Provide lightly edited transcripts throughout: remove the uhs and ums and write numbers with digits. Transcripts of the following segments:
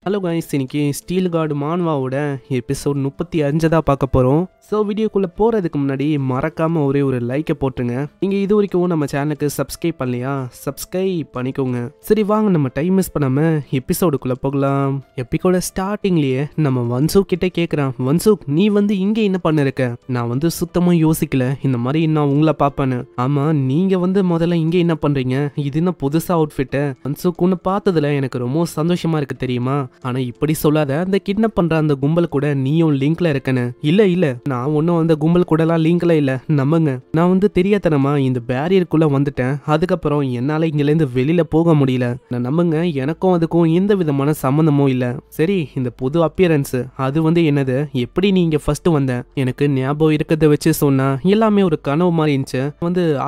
Hello guys, இன்னைக்கு steel card மான்வாவோட episode 35 தான் பார்க்க போகிறோம். ஸோ வீடியோக்குள்ளே போகிறதுக்கு முன்னாடி மறக்காமல் ஒரே ஒரு லைக்கை போட்டுருங்க. நீங்கள் இது வரைக்கும் நம்ம சேனலுக்கு சப்ஸ்கிரைப் பண்ணலையா? சப்ஸ்கிரைப் பண்ணிக்கோங்க. சரி வாங்க, நம்ம டைம் மிஸ் பண்ணாமல் எபிசோடுக்குள்ளே போகலாம். எப்பிக்கோட ஸ்டார்டிங்லேயே நம்ம வன்சூக் கிட்டே கேட்குறான், வன்சூக் நீ இங்கே என்ன பண்ணிருக்க? நான் சுத்தமாக யோசிக்கல இந்த மாதிரி நான் உங்களை பார்ப்பேன்னு. ஆமாம், நீங்கள் முதல்ல இங்கே என்ன பண்ணுறீங்க? இது என்ன புதுசாக அவுட்ஃபிட்டு? வன்சூக் ஒன்று பார்த்ததுல எனக்கு ரொம்ப சந்தோஷமாக இருக்குது தெரியுமா? ஆனா இப்படி சொல்லாத, அந்த கிட்னாப் பண்ற அந்த கும்பல் கூட நீயும் லிங்க்ல இருக்கன்னு. இல்ல நான் ஒன்னும் அந்த கும்பல் கூட எல்லாம் லிங்க்ல இல்ல, நம்புங்க. நான் தெரியாதனமா இந்த பேரியருக்குள்ள வந்துட்டேன். அதுக்கப்புறம் என்னால இங்கில இருந்து வெளியில போக முடியல. நான் நம்புங்க, எனக்கும் அதுக்கும் எந்த விதமான சம்பந்தமும் இல்ல. சரி, இந்த புது அப்பியரன்ஸ் அது என்னது? எப்படி நீங்க ஃபர்ஸ்ட் வந்த? எனக்கு ஞாபகம் இருக்கிறத வச்சு சொன்னா எல்லாமே ஒரு கனவு மாதிரி இருந்துச்சு.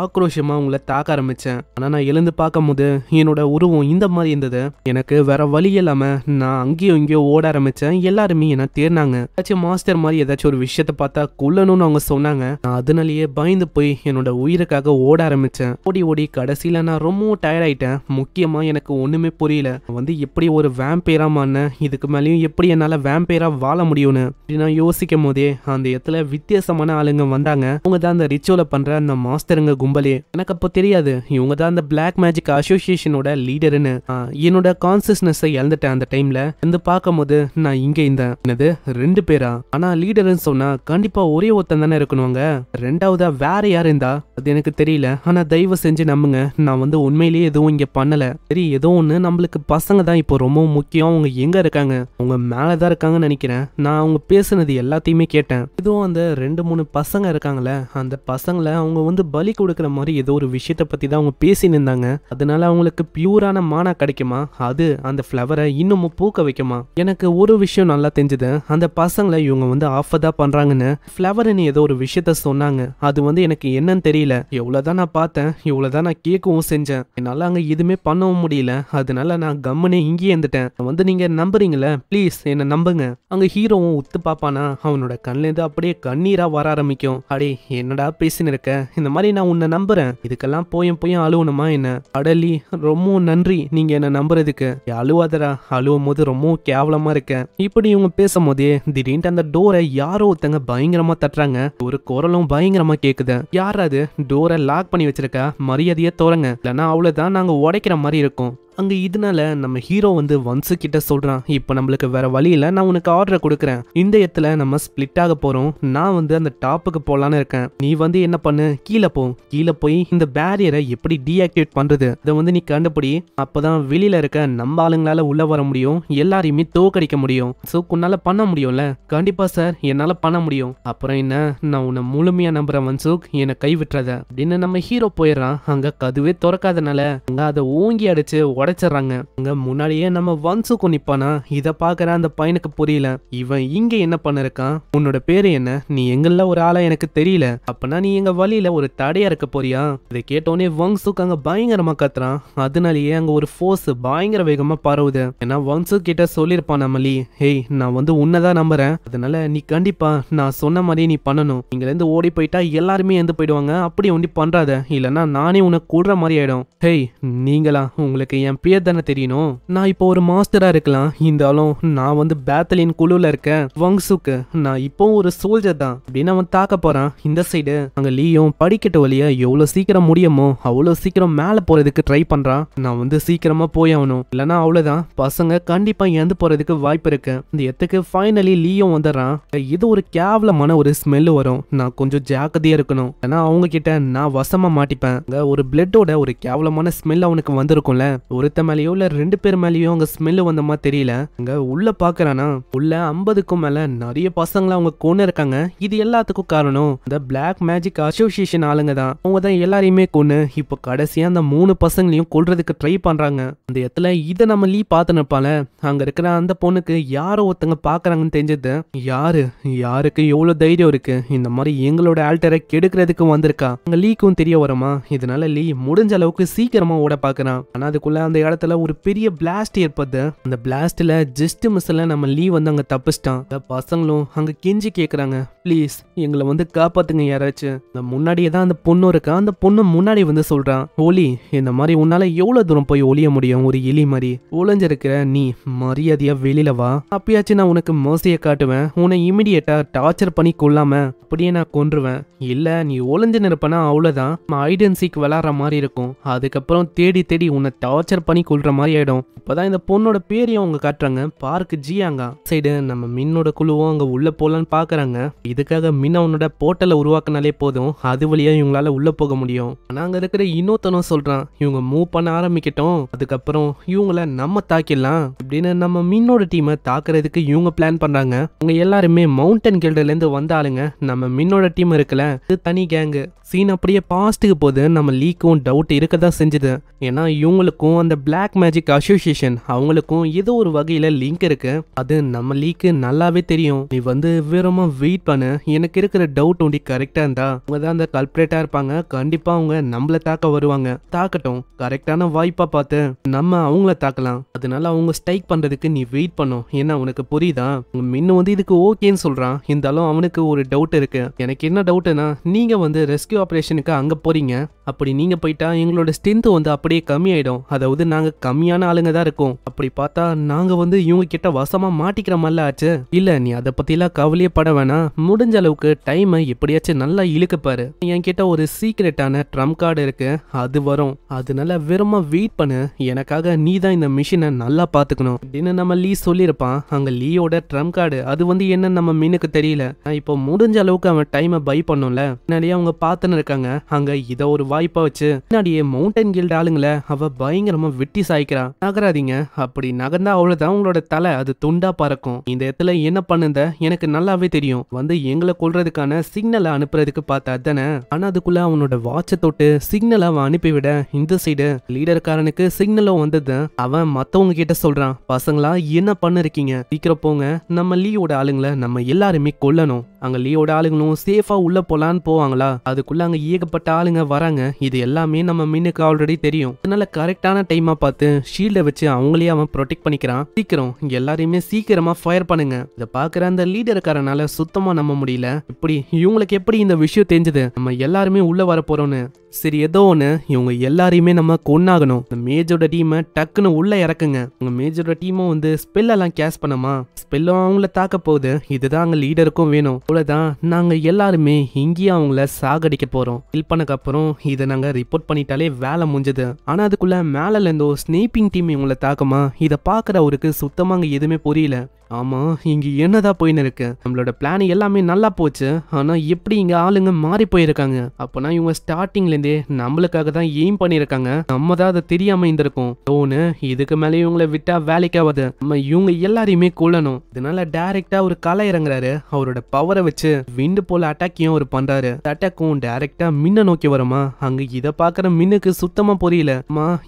ஆக்ரோஷமா உங்களை தாக்க ஆரம்பிச்சேன். ஆனா நான் எழுந்து பார்க்கும் போது என்னோட உருவம் இந்த மாதிரி இருந்தது. எனக்கு வேற வழி இல்லாம நான் அங்கேயும் இங்கேயும் ஓட ஆரம்பிச்சேன். எல்லாருமே என்ன தேர்னாங்க. ஏதாச்சும் மாஸ்டர் மாதிரி ஏதாச்சும் ஒரு விஷயத்த பார்த்தா கொல்லணும்னு அவங்க சொன்னாங்க. நான் அதனாலேயே பயந்து போய் என்னோட உயிருக்காக ஓட ஆரம்பிச்சேன். ஓடி கடைசியில நான் ரொம்ப டயர்ட் ஆயிட்டேன். முக்கியமா எனக்கு ஒண்ணுமே புரியல. எப்படி ஒரு வேம்பேரா மாறின, இதுக்கு மேலேயும் எப்படி என்னால வேம்பேரா வாழ முடியும்னு நான் யோசிக்கும் போதே அந்த இடத்துல வித்தியாசமான ஆளுங்க வந்தாங்க. அவங்க தான் அந்த ரிச்சுவலை பண்ற அந்த மாஸ்டருங்க கும்பலே. எனக்கு அப்போ தெரியாது இவங்க தான் அந்த பிளாக் மேஜிக் அசோசியேஷனோட லீடர்னு. என்னோட கான்சியஸ்னஸ் இழந்துட்டேன் அந்த டைம்ல. பார்க்கும் போது நான் இங்க என்னது 2 பேரா? ஆனா லீடர்னு சொன்னா கண்டிப்பா ஒரே ஒருத்தன் தானே இருக்கணுங்க. ரெண்டாவதா வேற யாரு இருந்தா அது எனக்கு தெரியல. ஆனா தயவு செஞ்சு நம்புங்க, நான் உண்மையிலேயே எதுவும் இங்க பண்ணல. சரி, ஏதோ ஒண்ணு, நம்மளுக்கு பசங்க தான் இப்போ ரொம்ப முக்கியம். அவங்க எங்க இருக்காங்க? அவங்க மேலதான் இருக்காங்கன்னு நினைக்கிறேன். நான் அவங்க பேசுனது எல்லாத்தையுமே கேட்டேன். இதுவும் அந்த 2-3 பசங்க இருக்காங்களே, அந்த பசங்களை அவங்க பலி கொடுக்குற மாதிரி ஏதோ ஒரு விஷயத்த பத்தி தான் அவங்க பேசி நின்றாங்க. அதனால அவங்களுக்கு பியூரான மானா கிடைக்குமா? அது அந்த ஃப்ளவரை இன்னமும் பூக்க வைக்குமா? எனக்கு ஒரு விஷயம் நல்லா தெரிஞ்சது, அந்த பசங்களை இவங்க ஆஃபதா பண்றாங்கன்னு ஃப்ளவர்னு ஏதோ ஒரு விஷயத்த சொன்னாங்க. அது எனக்கு என்னன்னு தெரியல. எவ்வளவுதான் நான் பார்த்தேன், இவ்வளவுதான் நான் கேட்கவும் செஞ்சேன். என்னால அங்க எதுவுமே பண்ணவும் முடியல. அதனால நான் கம்முனே இங்கேயே இருந்துட்டேன். நீங்க நம்புறீங்களா? ப்ளீஸ் என்ன நம்புங்க. அங்க ஹீரோவும் உத்து பாப்பானா, அவனோட கண்ணுல இருந்து அப்படியே கண்ணீரா வர ஆரம்பிக்கும். அடே என்னடா பேசின்னு இருக்க? இந்த மாதிரி நான் உன்னை நம்புறேன், இதுக்கெல்லாம் போய் அழுவணுமா என்ன? அடலி, ரொம்ப நன்றி நீங்க என்ன நம்புறதுக்கு. அழுவாதரா, அழுவும் போது ரொம்ப கேவலமா இருக்க. இப்படி இவங்க பேசும் போதே திடீர்னு அந்த டோரை யாரோ ஒருத்தங்க பயங்கரமா தட்டுறாங்க. ஒரு குரலும் பயங்கரமா கேக்குது. யாராவது டோரை லாக் பண்ணி வச்சிருக்கா? மரியாதையா தோறங்க, இல்லைன்னா அவ்வளவுதான் நாங்க உடைக்கிற மாதிரி இருக்கும். அங்க இதனால நம்ம ஹீரோ வன்சு கிட்ட சொல்றான், இப்ப நம்மளுக்கு வேற வழி இல்ல, நான் உனக்கு ஆர்டர் கொடுக்குறேன். இந்த இடத்துல நம்ம ஸ்பிளிட் ஆக போறோம். நான் அந்த டாப்புக்கு போலான்னு இருக்கேன். நீ என்ன பண்ணு, கீழே போய் இந்த பேரியரை எப்படி டீஆக்டிவேட் பண்றது இதை நீ கண்டுபிடி. அப்பதான் வெளியில இருக்க நம்ம ஆளுங்களால உள்ள வர முடியும், எல்லாரையுமே தோக்கடிக்க முடியும். சோ உன்னால பண்ண முடியும்ல? கண்டிப்பா சார், என்னால பண்ண முடியும். அப்புறம் என்ன, நான் உன்னை முழுமையா நம்புறேன் வன்சுக், என்னை கை விட்டுறத அப்படின்னு நம்ம ஹீரோ போயிடுறான். அங்க கதுவே திறக்காதனால அங்க அதை ஓங்கி அடிச்சு உடைச்சிடறாங்க. அங்க முன்னாடியே நம்ம வன்சுக்கு நிப்பானா. இத பாக்குற அந்த பையனுக்கு புரியல, இவன் இங்க என்ன பண்ணிருக்கான்? உன்னோட பேரு என்ன? நீ எங்கெல்லாம் ஒரு ஆளா எனக்கு தெரியல. அப்பனா நீ எங்க வழியில ஒரு தடையா இருக்க போறியா? இதை கேட்டோடனே வன்சுக் அங்க பயங்கரமா கத்துறான். அதனாலேயே அங்க ஒரு ஃபோர்ஸ் பயங்கர வேகமா பரவுது. ஏன்னா வன்சுக் கிட்ட சொல்லிருப்பான் நம்மளி, ஹேய் நான் உன்னதான் நம்புறேன், அதனால நீ கண்டிப்பா நான் சொன்ன மாதிரி நீ பண்ணணும். இங்க இருந்து ஓடி போயிட்டா எல்லாருமே எந்த போயிடுவாங்க. அப்படி ஒண்டி பண்றாத, இல்லன்னா நானே உனக்கு கூடுற மாதிரி ஆயிடும். ஹேய் நீங்களா, உங்களுக்கு என் பேர் தானே தெரியணும். நான் இப்போ ஒரு மாஸ்டரா இருக்கலாம், இருந்தாலும் நான் பேத்தலின் குழுல இருக்கேன். வங்சுக்கு நான் இப்போ ஒரு சோல்ஜர் தான் அப்படின்னு அவன் தாக்க போறான். இந்த சைடு அங்க லீயும் படிக்கட்டு வழியா எவ்வளவு சீக்கிரம் முடியுமோ அவ்வளவு சீக்கிரம் மேல போறதுக்கு ட்ரை பண்றான். நான் சீக்கிரமா போய் ஆகணும், இல்லன்னா அவ்வளவுதான், பசங்க கண்டிப்பா இறந்து போறதுக்கு வாய்ப்பு இருக்கு. இந்த இடத்துக்கு ஃபைனலி லீயும் வந்துடுறான். இது ஒரு கேவலமான ஒரு ஸ்மெல் வரும், நான் கொஞ்சம் ஜாக்கிரதையா இருக்கணும், ஏன்னா அவங்க கிட்ட நான் வசமா மாட்டிப்பேன். ஒரு பிளட்டோட ஒரு கேவலமான ஸ்மெல் அவனுக்கு வந்திருக்கும்ல. ஒருத்த மேலேயோ இல்ல 2 பேர் மேலேயோ அங்க ஸ்மெல் வந்த மாதிரி தெரியல. அங்க உள்ள பாக்குறானா, உள்ள 50க்கும் மேல நிறைய பசங்களை அவங்க கொண்டு இருக்காங்க. இது எல்லாத்துக்கும் காரணம் இந்த பிளாக் மேஜிக் அசோசியேஷன் ஆளுங்க தான். அவங்க தான் எல்லாரையுமே கொண்டு இப்போ கடைசியா அந்த 3 பசங்களையும் கொல்றதுக்கு ட்ரை பண்றாங்க. அந்த இடத்துல இதை நம்ம லீ பார்த்து நிற்பால. அங்க இருக்கிற அந்த பொண்ணுக்கு யாரோ ஒருத்தங்க பாக்குறாங்கன்னு தெரிஞ்சது. யாருக்கு எவ்வளவு தைரியம் இருக்கு இந்த மாதிரி எங்களோட ஆல்டரை கெடுக்கிறதுக்கு வந்திருக்கா? அங்க லீக்கும் தெரிய வருமா? இதனால லீ முடிஞ்ச அளவுக்கு சீக்கிரமா ஓட பாக்குறான். ஆனா அதுக்குள்ள அந்த இடத்துல ஒரு பெரிய பிளாஸ்ட் ஏற்படுது. அந்த பிளாஸ்ட்ல ஜஸ்ட் மிஸ்ல நம்ம லீ வந்து அங்க தப்பிச்சிட்டான். பசங்களும் அங்க கெஞ்சி கேக்குறாங்க, ப்ளீஸ் எங்களை வந்து காப்பாத்துங்க யாராச்சும். முன்னாடியே தான் அந்த பொண்ணு இருக்கா. அந்த பொண்ணு முன்னாடி வந்து சொல்றான், ஒலி இந்த மாதிரி உன்னால எவ்வளவு தூரம் போய் ஒளிய முடியும்? ஒரு எலி மாதிரி ஒளிஞ்சிருக்கிற நீ மரியாதையா வெளியில வா, அப்பயாச்சும் நான் உனக்கு மோசைய காட்டுவேன். உன்னை இமிடியேட்டா டார்ச்சர் பண்ணி கொள்ளாம அப்படியே நான் கொன்றுவேன். இல்ல நீ ஒளிஞ்சு நிற்பனா அவ்வளவுதான், ஹைட் அண்ட் சீக் விளாடுற மாதிரி இருக்கும். அதுக்கப்புறம் தேடி தேடி உன்னை டார்ச்சர் பண்ணி கொள்ற மாதிரி ஆயிடும். இப்பதான் இந்த பொண்ணோட பேரையும் அவங்க காட்டுறாங்க, பார்க் ஜியாங்கா. சைடு நம்ம மின்னோட குழுவும் அங்க உள்ள போலான்னு பாக்குறாங்க. இதுக்காக மின் அவனோட போர்ட்டலை உருவாக்குனாலே போதும், அது வழியா இவங்களால உள்ள போக முடியும். ஆனா அங்க இருக்கிற இன்னொருத்தனும் சொல்றான், இவங்க மூவ் பண்ண ஆரம்பிக்கட்டும், அதுக்கப்புறம் இவங்கள நம்ம தாக்கிடலாம் அப்படின்னு. நம்ம மின்னோட டீமை தாக்குறதுக்கு இவங்க பிளான் பண்றாங்க. அவங்க எல்லாருமே மவுண்டன் கில்டுல இருந்து வந்த ஆளுங்க. நம்ம மின்னோட டீம் இருக்குல்ல, இது தனி கேங்கு. சீன் அப்படியே பாஸ்ட்டுக்கு போது நம்ம லீக்கும் டவுட் இருக்கதான் செஞ்சுது. ஏன்னா இவங்களுக்கும் அந்த பிளாக் மேஜிக் அசோசியேஷன் அவங்களுக்கும் ஏதோ ஒரு வகையில லிங்க் இருக்கு. அது நம்ம லீக்கு நல்லாவே தெரியும். நீ வந்து வெறுமா வெயிட் பண்ணு, எனக்கு இருக்கிற டவுட் ஒண்டி கரெக்டா இருந்தா அவங்க தான் அந்த கல்பிரேட்டா இருப்பாங்க. கண்டிப்பா அவங்க நம்மள தாக்க வருவாங்க. தாக்கட்டும், கரெக்டான வாய்ப்பா பார்த்து நம்ம அவங்கள தாக்கலாம். அதனால அவங்க ஸ்ட்ரைக் பண்றதுக்கு நீ வெயிட் பண்ணும். ஏன்னா உனக்கு புரியுதா? மின்னு வந்து இதுக்கு ஓகேன்னு சொல்றான். இருந்தாலும் அவனுக்கு ஒரு டவுட் இருக்கு. எனக்கு என்ன டவுட்னா, நீங்க வந்து ரெஸ்கியூ ஆபரேஷனுக்கு அங்க போறீங்க, அப்படி நீங்க போயிட்டா எங்களோட ஸ்ட்ரென்த் வந்து அப்படியே கம்மி ஆயிடும். அதாவது நாங்க கம்மியான ஆளுங்க தான் இருக்கோம். அப்படி பார்த்தா நாங்க வந்து இவங்க கிட்ட வசமா மாட்டிக்கிற மாதிரி ஆச்சு. இல்ல நீ அதை பத்தி எல்லாம் கவலையே பட வேணாம். முடிஞ்ச அளவுக்கு டைமை எப்படியாச்சும் நல்லா இழுக்க பாரு. என்கிட்ட ஒரு சீக்ரெட்டான ட்ரம் கார்டு இருக்கு, அது வரும். அதனால வெறுமா வெயிட் பண்ணு, எனக்காக நீ தான் இந்த மிஷினை நல்லா பாத்துக்கணும் அப்படின்னு நம்ம லீ சொல்லியிருப்பான். அங்க லீயோட ட்ரம் கார்டு அது வந்து என்னன்னு நம்ம மீனுக்கு தெரியல. இப்போ முடிஞ்ச அளவுக்கு அவன் டைமை பை பண்ணும்ல, முன்னாடியே அவங்க பார்த்துன்னு இருக்காங்க. அங்க இத ஒரு வாய்ப்பா வச்சு முன்னாடியே மவுண்டன் கில்ட் ஆளுங்களை அவ பயங்கரமா வெட்டி சாய்க்கிறா. நகராதீங்க, அப்படி நகர்ந்தா அவ்வளவுதான் உங்களோட தலை அது துண்டா பறக்கும். இந்த இடத்துல என்ன பண்ணுத எனக்கு நல்லாவே தெரியும். வந்து எங்களை கொல்றதுக்கான சிக்னலை அனுப்புறதுக்கு பார்த்தா தானே. ஆனா அதுக்குள்ள அவனோட வாட்சை தொட்டு சிக்னல் அவன் அனுப்பிவிட இந்த சைடு லீடர்காரனுக்கு சிக்னலும் வந்தது. அவன் மத்தவங்க கிட்ட சொல்றான், பசங்களா என்ன பண்ண இருக்கீங்க, சீக்கிரம் போங்க, நம்ம லீயோட ஆளுங்களை நம்ம எல்லாருமே கொல்லணும். அங்க லீயோட ஆளுங்களும் சேஃபா உள்ள போலான்னு போவாங்களா, அதுக்குள்ள அங்க ஏகப்பட்ட ஆளுங்க வராங்க. இது எல்லாமே நம்ம மின்னுக்கு ஆல்ரெடி தெரியும். அதனால கரெக்டான டைமா பார்த்து ஷீல்டை வச்சு அவங்களே அவன் ப்ரொடெக்ட் பண்ணிக்கிறான். சீக்கிரம் இங்க எல்லாரையுமே சீக்கிரமா ஃபயர் பண்ணுங்க. இதை பாக்குற அந்த லீடருக்காரனால சுத்தமா நம்ப முடியல. இப்படி இவங்களுக்கு எப்படி இந்த விஷயம் தெரிஞ்சது, நம்ம எல்லாருமே உள்ள வர போறோம்னு. சரி ஏதோ ஒண்ணு, இவங்க எல்லாரையுமே நம்ம கொன்னாகணும். இந்த மேஜோட டீமை டக்குன்னு உள்ள இறக்குங்க. உங்க மேஜோட டீமும் வந்து ஸ்பெல் எல்லாம் கேஸ் பண்ணமா, ஸ்பெல்லும் அவங்கள தாக்க போகுது. இதுதான் அங்க லீடருக்கும் வேணும். அவ்வளவுதான், நாங்க எல்லாருமே இங்கேயே அவங்கள சாகடிக்க போறோம். ஹெல்ப் பண்ணக்கு அப்புறம் இதை நாங்க ரிப்போர்ட் பண்ணிட்டாலே வேலை முடிஞ்சது. ஆனா அதுக்குள்ள மேல இருந்தோ ஸ்னேப்பிங் டீம் இவங்கள தாக்கமா. இதை பாக்குற அவருக்கு சுத்தமா அங்க எதுவுமே புரியல. ஆமா, இங்க என்னதான் போயின்னு இருக்கு, நம்மளோட பிளான் எல்லாமே நல்லா போச்சு, ஆனா எப்படி இங்க ஆளுங்க மாறி போயிருக்காங்க. அப்பனா இவங்க ஸ்டார்டிங்ல இருந்தே நம்மளுக்காக தான் எய்ம் பண்ணிருக்காங்க. நம்ம தான் அதை தெரியாம இருந்திருக்கோம். டோனு இதுக்கு மேலே இவங்களை விட்டா வேலைக்காவது, நம்ம இவங்க எல்லாரையுமே கொல்லணும். இதனால டைரக்டா ஒரு களை இறங்குறாரு. அவரோட பவரை வச்சு விண்டு போல அட்டாக்கையும் அவர் பண்றாரு. அட்டாக்கும் டைரக்டா மின்ன நோக்கி வருமா. அங்க இதை பாக்குற மின்னுக்கு சுத்தமா புரியல.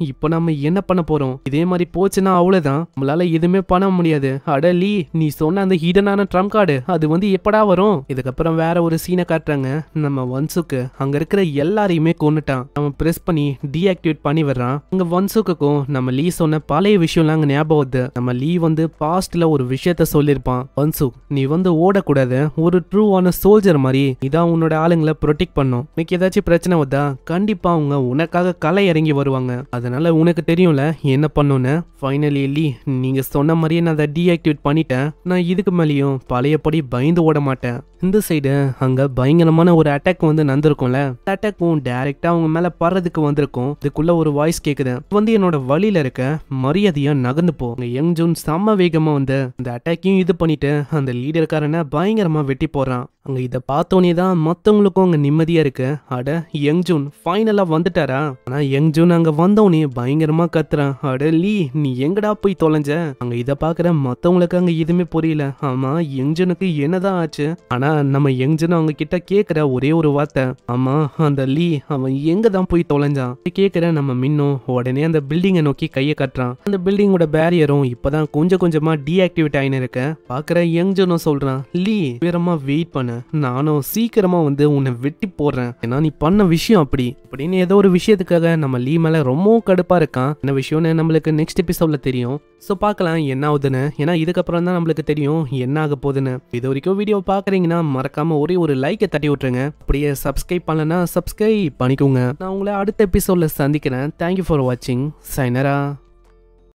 இப்போ நம்ம என்ன பண்ண போறோம், இதே மாதிரி போச்சுன்னா அவ்வளவுதான், நம்மளால எதுவுமே பண்ண முடியாது. அடலி, நீ சொன்ன அந்த ஹிடனான ட்ரம் கார்டு அது வந்து எப்படா வரும்? இதுக்கப்புறம் வேற ஒரு சீனை காட்டுறாங்க. நம்ம வன்சுக்கு அங்க இருக்கிற எல்லாரையுமே கொன்னுட்டான். நம்ம பிரஸ் பண்ணி டீஆக்டிவேட் பண்ணி வர்றான். அங்க வன்சுக்கும் நம்ம லீ சொன்ன பழைய விஷயம்லாம் அங்க ஞாபகம் வருது. நம்ம லீ வந்து பாஸ்ட்ல ஒரு விஷயத்த சொல்லிருப்பான். வன்சுக், நீ வந்து ஓடக்கூடாது, ஒரு ட்ரூவான சோல்ஜர் மாதிரி இதான் உன்னோட ஆளுங்களை ப்ரொடெக்ட் பண்ணும். இன்னைக்கு ஏதாச்சும் பிரச்சனை வந்தா கண்டிப்பா அவங்க உனக்காக களை இறங்கி வருவாங்க. அதனால உனக்கு தெரியும்ல என்ன பண்ணுன்னு. ஃபைனலி லீ, நீங்க சொன்ன மாதிரியே நான் அதை டீஆக்டிவேட் பண்ணி நான் இதுக்கு மேலேயும் பழையபடி பயந்து ஓட மாட்டேன். இந்த சைடு அங்க பயங்கரமான ஒரு அட்டாக் வந்து நடந்திருக்கும்ல, அட்டாக்கும் டைரக்டா அவங்க மேல பறதுக்கு வந்திருக்கும். இதுக்குள்ள ஒரு வாய்ஸ் கேக்குது, வந்து என்னோட வழியில இருக்க, மரியாதையா நகர்ந்து போ. யங் ஜூன் செம்ம வேகமா வந்து அந்த அட்டாக்கையும் இது பண்ணிட்டு அந்த லீடர்காரனை பயங்கரமா வெட்டி போடுறான். அங்க இதை பார்த்தோன்னே தான் மத்தவங்களுக்கும் அங்க நிம்மதியா இருக்கு. அட, யங் ஜூன் ஃபைனலா வந்துட்டாரா? ஆனா யங் ஜூன் அங்க வந்தவனே பயங்கரமா கத்துறான். அட லீ, நீ எங்கடா போய் தொலைஞ்ச? அங்க இதை பாக்குற மத்தவங்களுக்கு அங்க எதுவுமே புரியல. ஆமா, யங் ஜூனுக்கு என்னதான் ஆச்சு? ஆனா நம்ம யங்ஜன் அவங்க கிட்ட கேக்குற ஒரே ஒரு வார்த்தை, ஆமா அந்த லீ அவன் எங்க தான் போய் தொலைஞ்சான் கேக்குற நம்ம மின்னும் உடனே அந்த பில்டிங்கை நோக்கி கையை கட்டுறான். அந்த பில்டிங்கோட பேரியரும் இப்பதான் கொஞ்சம் கொஞ்சமா டீஆக்டிவேட் ஆயின்னு இருக்க. பாக்குற யங்ஜனும் சொல்றான், லீ வேறமா வெயிட் பண்ண, நானும் சீக்கிரமா வந்து உன்னை வெட்டி போடுறேன், ஏன்னா நீ பண்ண விஷயம் அப்படி அப்படின்னு ஏதோ ஒரு விஷயத்துக்காக நம்ம லீ மேல ரொம்பவும் கடுப்பா இருக்கான். என்ன விஷயம்னு நம்மளுக்கு நெக்ஸ்ட் எபிசோட்ல தெரியும். ஸோ பார்க்கலாம் என்ன ஆகுதுன்னு. ஏன்னா இதுக்கப்புறம் தான் நம்மளுக்கு தெரியும் என்ன ஆக போகுதுன்னு. இது வரைக்கும் வீடியோ பார்க்குறீங்கன்னா மறக்காம ஒரே ஒரு லைக்கை தட்டி விட்டுருங்க. அப்படியே சப்ஸ்கிரைப் பண்ணலன்னா சப்ஸ்கிரைப் பண்ணிக்கோங்க. நான் உங்களை அடுத்த எபிசோட்ல சந்திக்கிறேன். தேங்க்யூ ஃபார் வாட்சிங். சைனரா.